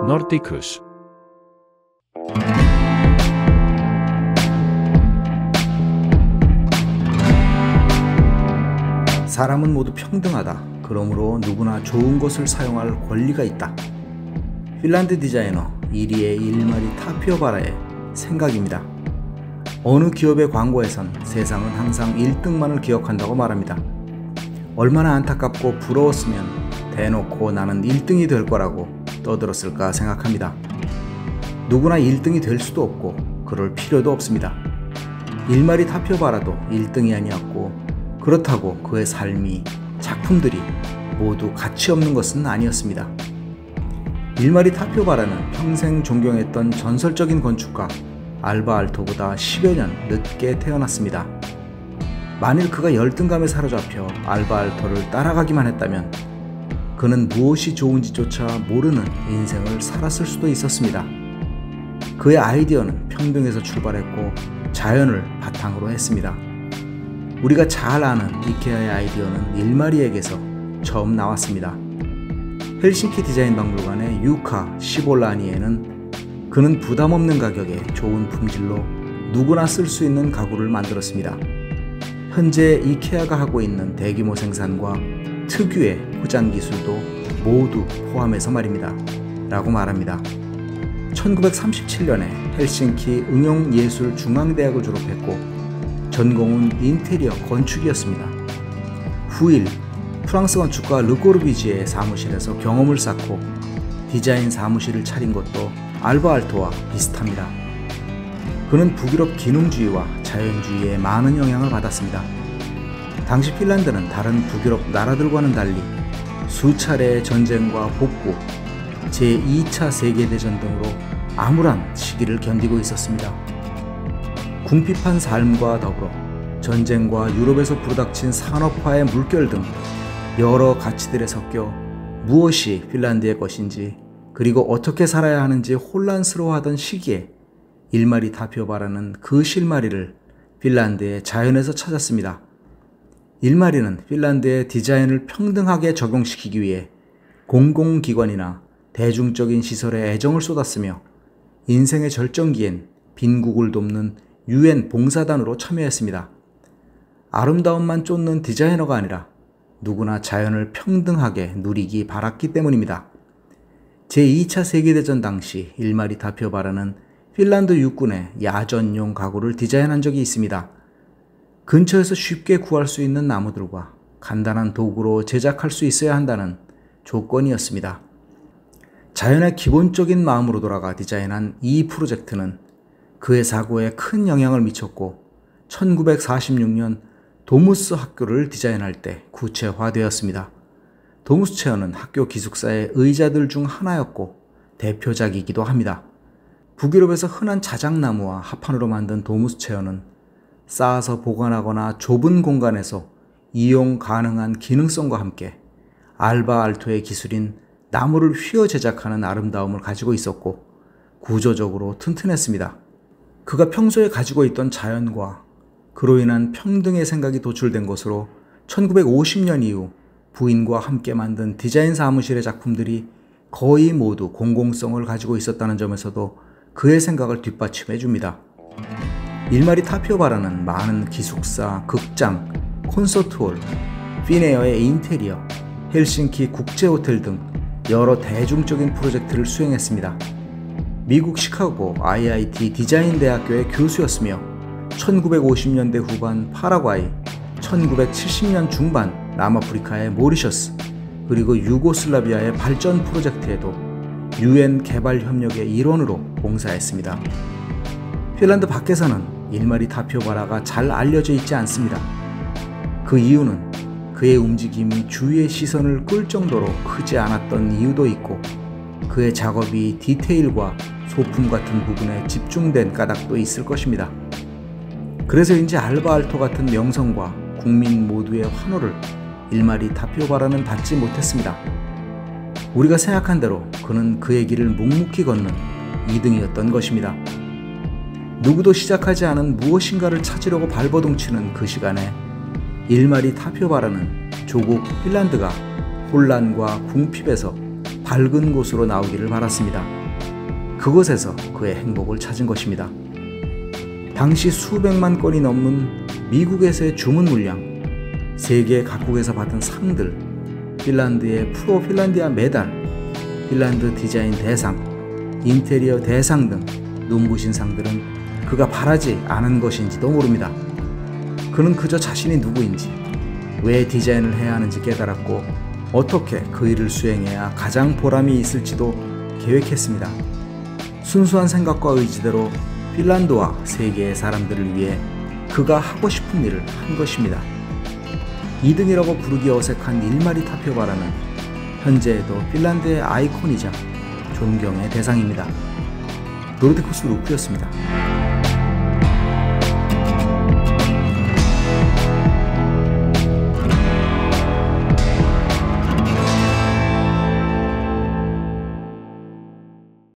Nordicus. 사람은 모두 평등하다. 그러므로 누구나 좋은 것을 사용할 권리가 있다. 핀란드 디자이너 이리에 일마리 타피오바라의 생각입니다. 어느 기업의 광고에선 세상은 항상 1등만을 기억한다고 말합니다. 얼마나 안타깝고 부러웠으면 대놓고 나는 1등이 될 거라고 떠들었을까 생각합니다. 누구나 1등이 될 수도 없고 그럴 필요도 없습니다. 일마리 타피오바라도 1등이 아니었고 그렇다고 그의 삶이, 작품들이 모두 가치 없는 것은 아니었습니다. 일마리 타피오바라는 평생 존경했던 전설적인 건축가 알바 알토보다 10여 년 늦게 태어났습니다. 만일 그가 열등감에 사로잡혀 알바 알토를 따라가기만 했다면 그는 무엇이 좋은지조차 모르는 인생을 살았을 수도 있었습니다. 그의 아이디어는 평등에서 출발했고 자연을 바탕으로 했습니다. 우리가 잘 아는 이케아의 아이디어는 일마리에게서 처음 나왔습니다. 헬싱키 디자인 박물관의 유카 시볼라니에는 그는 부담없는 가격에 좋은 품질로 누구나 쓸 수 있는 가구를 만들었습니다. 현재 이케아가 하고 있는 대규모 생산과 특유의 포장 기술도 모두 포함해서 말입니다. 라고 말합니다. 1937년에 헬싱키 응용예술중앙대학을 졸업했고 전공은 인테리어 건축이었습니다. 후일 프랑스 건축가 르꼬르비지의 사무실에서 경험을 쌓고 디자인 사무실을 차린 것도 알바 알토와 비슷합니다. 그는 북유럽 기능주의와 자연주의에 많은 영향을 받았습니다. 당시 핀란드는 다른 북유럽 나라들과는 달리 수차례의 전쟁과 복구, 제2차 세계대전 등으로 암울한 시기를 견디고 있었습니다. 궁핍한 삶과 더불어 전쟁과 유럽에서 불어닥친 산업화의 물결 등 여러 가치들에 섞여 무엇이 핀란드의 것인지 그리고 어떻게 살아야 하는지 혼란스러워하던 시기에 일마리 타피오바라는 그 실마리를 핀란드의 자연에서 찾았습니다. 일마리는 핀란드의 디자인을 평등하게 적용시키기 위해 공공기관이나 대중적인 시설에 애정을 쏟았으며 인생의 절정기엔 빈국을 돕는 UN 봉사단으로 참여했습니다. 아름다움만 쫓는 디자이너가 아니라 누구나 자연을 평등하게 누리기 바랐기 때문입니다. 제2차 세계대전 당시 일마리 타피오바라는 핀란드 육군의 야전용 가구를 디자인한 적이 있습니다. 근처에서 쉽게 구할 수 있는 나무들과 간단한 도구로 제작할 수 있어야 한다는 조건이었습니다. 자연의 기본적인 마음으로 돌아가 디자인한 이 프로젝트는 그의 사고에 큰 영향을 미쳤고 1946년 도무스 학교를 디자인할 때 구체화되었습니다. 도무스 체어는 학교 기숙사의 의자들 중 하나였고 대표작이기도 합니다. 북유럽에서 흔한 자작나무와 합판으로 만든 도무스 체어는 쌓아서 보관하거나 좁은 공간에서 이용 가능한 기능성과 함께 알바 알토의 기술인 나무를 휘어 제작하는 아름다움을 가지고 있었고 구조적으로 튼튼했습니다. 그가 평소에 가지고 있던 자연과 그로 인한 평등의 생각이 도출된 것으로 1950년 이후 부인과 함께 만든 디자인 사무실의 작품들이 거의 모두 공공성을 가지고 있었다는 점에서도 그의 생각을 뒷받침해 줍니다. 일마리 타피오바라는 많은 기숙사, 극장, 콘서트홀, 핀에어의 인테리어, 헬싱키 국제호텔 등 여러 대중적인 프로젝트를 수행했습니다. 미국 시카고 IIT 디자인 대학교의 교수였으며 1950년대 후반 파라과이, 1970년 중반 남아프리카의 모리셔스, 그리고 유고슬라비아의 발전 프로젝트에도 UN 개발협력의 일원으로 봉사했습니다. 핀란드 밖에서는 일마리 타피오바라가 잘 알려져 있지 않습니다. 그 이유는 그의 움직임이 주위의 시선을 끌 정도로 크지 않았던 이유도 있고 그의 작업이 디테일과 소품 같은 부분에 집중된 까닭도 있을 것입니다. 그래서인지 알바 알토 같은 명성과 국민 모두의 환호를 일마리 타피오바라는 받지 못했습니다. 우리가 생각한 대로 그는 그의 길을 묵묵히 걷는 2등이었던 것입니다. 누구도 시작하지 않은 무엇인가를 찾으려고 발버둥치는 그 시간에 일마리 타피오바라는 조국 핀란드가 혼란과 궁핍에서 밝은 곳으로 나오기를 바랐습니다. 그곳에서 그의 행복을 찾은 것입니다. 당시 수백만 건이 넘는 미국에서의 주문 물량, 세계 각국에서 받은 상들, 핀란드의 프로 핀란디아 메달, 핀란드 디자인 대상, 인테리어 대상 등 눈부신 상들은 그가 바라지 않은 것인지도 모릅니다. 그는 그저 자신이 누구인지, 왜 디자인을 해야 하는지 깨달았고 어떻게 그 일을 수행해야 가장 보람이 있을지도 계획했습니다. 순수한 생각과 의지대로 핀란드와 세계의 사람들을 위해 그가 하고 싶은 일을 한 것입니다. 2등이라고 부르기 어색한 일마리 타표바라는 현재에도 핀란드의 아이콘이자 존경의 대상입니다. 노르디쿠스 루크였습니다.